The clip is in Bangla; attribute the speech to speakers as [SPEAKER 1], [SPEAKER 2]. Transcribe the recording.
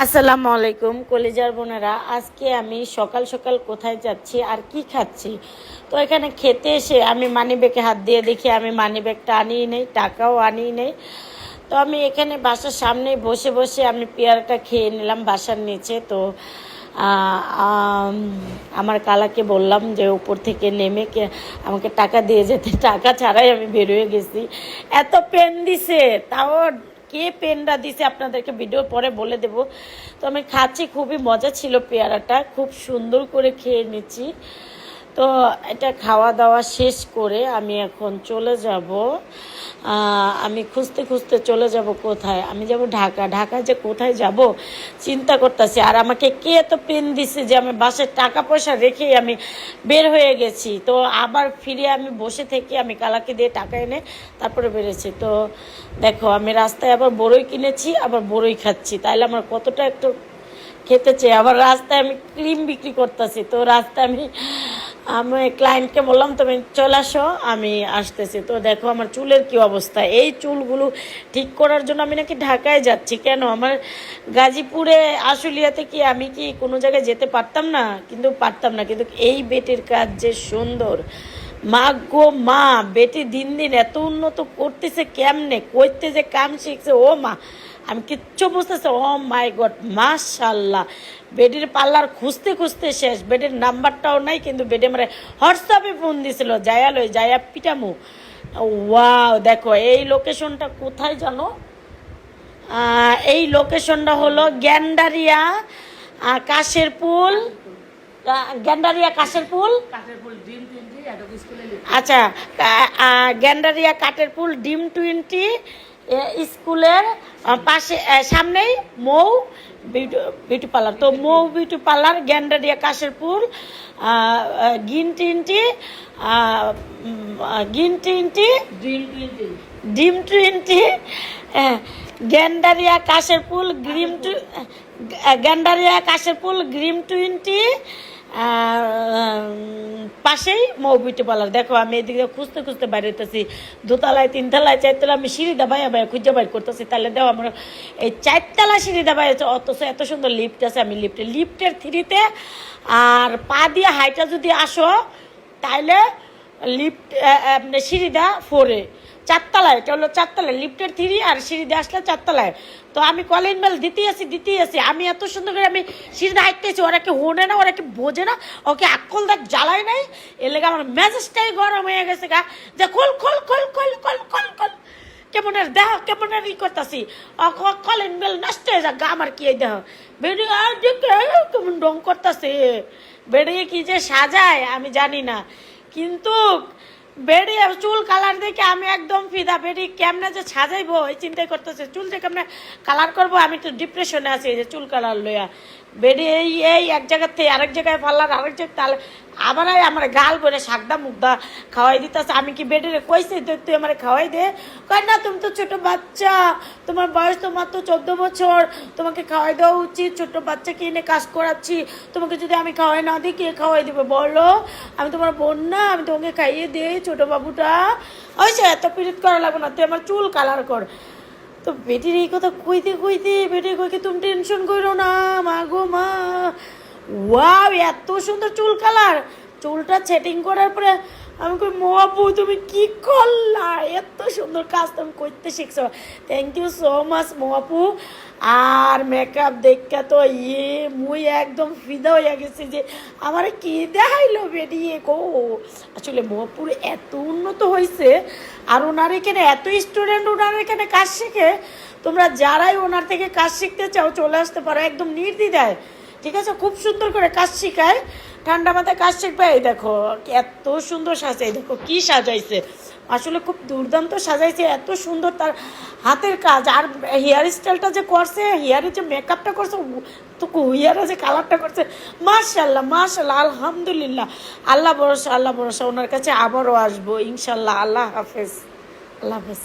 [SPEAKER 1] আসসালামু আলাইকুম কলিজার বোনেরা। আজকে আমি সকাল সকাল কোথায় যাচ্ছি আর কি খাচ্ছি, তো এখানে খেতে এসে আমি মানিব্যাগে হাত দিয়ে দেখি আমি মানিব্যাগটা আনিই নেই, টাকাও আনিই নেই। তো আমি এখানে বাসার সামনে বসে বসে আমি পেয়ারাটা খেয়ে নিলাম বাসার নিচে। তো আমার কালাকে বললাম যে উপর থেকে নেমে আমাকে টাকা দিয়ে যেতে, টাকা ছাড়াই আমি বেরোয় গেছি। এত পেন দিছে, তাও কে পেনটা দিছে আপনাদেরকে ভিডিও পরে বলে দেব। তো আমি খাচ্ছি, খুবই মজা ছিল, পেয়ারাটা খুব সুন্দর করে খেয়ে নিচ্ছি। তো এটা খাওয়া দাওয়া শেষ করে আমি এখন চলে যাব, আমি খুঁজতে খুঁজতে চলে যাব কোথায়, আমি যাব ঢাকা। ঢাকা যে কোথায় যাব চিন্তা করতেছি। আর আমাকে কে এত পেন দিছে যে আমি বাসায় টাকা পয়সা রেখেই আমি বের হয়ে গেছি। তো আবার ফিরে আমি বসে থেকে আমি কালাকে দিয়ে টাকা এনে তারপরে বেরোছি। তো দেখো আমি রাস্তায় আবার বড়ই কিনেছি, আবার বড়ই খাচ্ছি, তাইলে আমার কতটা একটু খেতে চাই। আবার রাস্তায় আমি ক্রিম বিক্রি করতেছি। তো রাস্তায় আমি ক্লায়েন্টকে বললাম তুমি চলে আসো, আমি আসতেছি। তো দেখো আমার চুলের কি অবস্থা, এই চুলগুলো ঠিক করার জন্য আমি নাকি ঢাকায় যাচ্ছি। কেন আমার গাজীপুরে আশুলিয়াতে কি আমি কি কোনো জায়গায় যেতে পারতাম না? কিন্তু পারতাম না, কিন্তু এই বেটির কাজ যে সুন্দর, মা গো মা, বেটি দিন দিন এত উন্নত করতেছে, কেমনে কইতে যে কাম শিখছে ও মা, আমি কিচ্ছু বুঝতেছি। ও মাই গড, মাশাল্লাহ। বেডির পার্লার খুঁজতে খুঁজতে শেষ, বেডির নাম্বারটাও নাই, কিন্তু বেডি আমার হোয়াটসঅ্যাপে ফোন দিছিল, জায়া পিটামু। ওয়াও, দেখো এই লোকেশনটা কোথায় জানো? এই লোকেশনটা হলো গ্যান্ডারিয়া কাশেরপুল, গ্যান্ডারিয়া কাশেরপুল। আচ্ছা, গ্যান্ডারিয়া কাটেরপুল ডিম 20 স্কুলের পাশে, সামনেই মৌ বিউটি পার্লার। তো মৌ বিউটি পার্লার, গ্যান্ডারিয়া কাশেরপুল, গ্রিন 20 ডিম 20, গ্যান্ডারিয়া কাশেরপুল গ্যান্ডারিয়া কাশেরপুল গ্রিম 20 পাশেই মৌ বিউটি পার্লার। দেখো আমি এদিকে খুঁজতে খুঁজতে বাইরে হইতেছি, দোতলায় 3তলায় 4তলায় আমি সিঁড়ি দাবাইয়া খুঁজে বাইর করতেছি। তাহলে দেখো আমার এই 4তলা সিঁড়ি দাবাই আছে, অথচ এত সুন্দর লিফট আছে। আমি লিফটের 3তে আর পা দিয়ে হাইটা যদি আসো তাইলে লিফট সিঁড়িটা 4-এ, 4তলায়। এটা হলো 4তলায়, লিফটের 3 আর সিঁড়ি দিয়ে আসলে 4তলায়। তো আমি কলিং বেল দিতেই আছি, আমি এত সুন্দর করে আমি সিঁড়িতে হাঁটতেছি, ওরা কি হোনে না, ওরা কি বোঝে না, ওকে আকল দেখ জ্বালাই নাই। এর লেগে আমার মেজাজটাই গরম হয়ে গেছে গা, যে খোল খোল খোল খোল খোল খোল খোল, কেমনের দেহ কেমনের ই করতেছি, কলিং বেল নষ্ট হয়ে যাক গা। আমার কি এই দেহ বেরিয়ে আর যে কেমন ডং করতেছে, বেরিয়ে কি যে সাজায় আমি জানি না, কিন্তু বেড়ি চুল কালার দেখে আমি একদম ফিদা। বেড়ি কেমনে যে সাজাইবো এই চিন্তাই করতেছে, চুল যে কেমনে কালার করবো। আমি তো ডিপ্রেশনে আছি এই যে চুল কালার লইয়া। বেড়ি এই এক জায়গার থেকে আরেক জায়গায় পারলার, আরেক জায়গায় তাহলে আবার আমার গাল বলে শাকদা মুগদা খাওয়াই দিতেছে। আমি কি বেডিরে কইছি তুই আমার খাওয়াই দে? কয় না, তুমি তো ছোট বাচ্চা, তোমার বয়স তো মাত্র 14 বছর, তোমাকে খাওয়াই দেওয়া উচিত, ছোট বাচ্চাকে এনে কাজ করাচ্ছি, তোমাকে যদি আমি খাওয়াই না দিই কে খাওয়াই দেবে বলো? আমি তোমার বোন না, আমি তোমাকে খাইয়ে দিই ছোট বাবুটা। হয়েছে, এত পীড়িত করা লাগবে না, তুই আমার চুল কালার কর। তো বেটির এই কথা কইতে বেটি কইকে তুমি টেনশন করো না মা গো মা। ওয়াও, এত সুন্দর চুল কালার, চুলটা সেটিং করার পরে আমি কই মহাপু তুমি কি করলা, এত সুন্দর কাজ তুমি করতে শিখছো, থ্যাংক ইউ সো মাচ মহাপু। আর মেকআপ দেখা তো মুই একদম ফিদা হয়ে গেছি যে আমার কি দেখাইলো বেরিয়ে গো। আসলে মহাপুর এত উন্নত হয়েছে, আর ওনার এখানে এত স্টুডেন্ট ওনার এখানে কাজ শিখে। তোমরা যারাই ওনার থেকে কাজ শিখতে চাও চলে আসতে পারো, একদম নির্দ্বিধায়, ঠিক আছে? খুব সুন্দর করে কাজ শিখায়, ঠান্ডা মাথায় কাজ শিখবে। এই দেখো এত সুন্দর সাজাই, দেখো কি সাজাইছে, আসলে খুব দুর্দান্ত সাজাইছে, এত সুন্দর তার হাতের কাজ। আর হেয়ার স্টাইলটা যে করছে, হেয়ারের যে মেকআপটা করছে, তো হেয়ারে যে কালারটা করছে, মাশাল্লাহ মাশাল্লাহ, আলহামদুলিল্লাহ। আল্লাহ ভরসা ওনার কাছে আবারও আসবো ইনশাল্লাহ। আল্লাহ হাফেজ।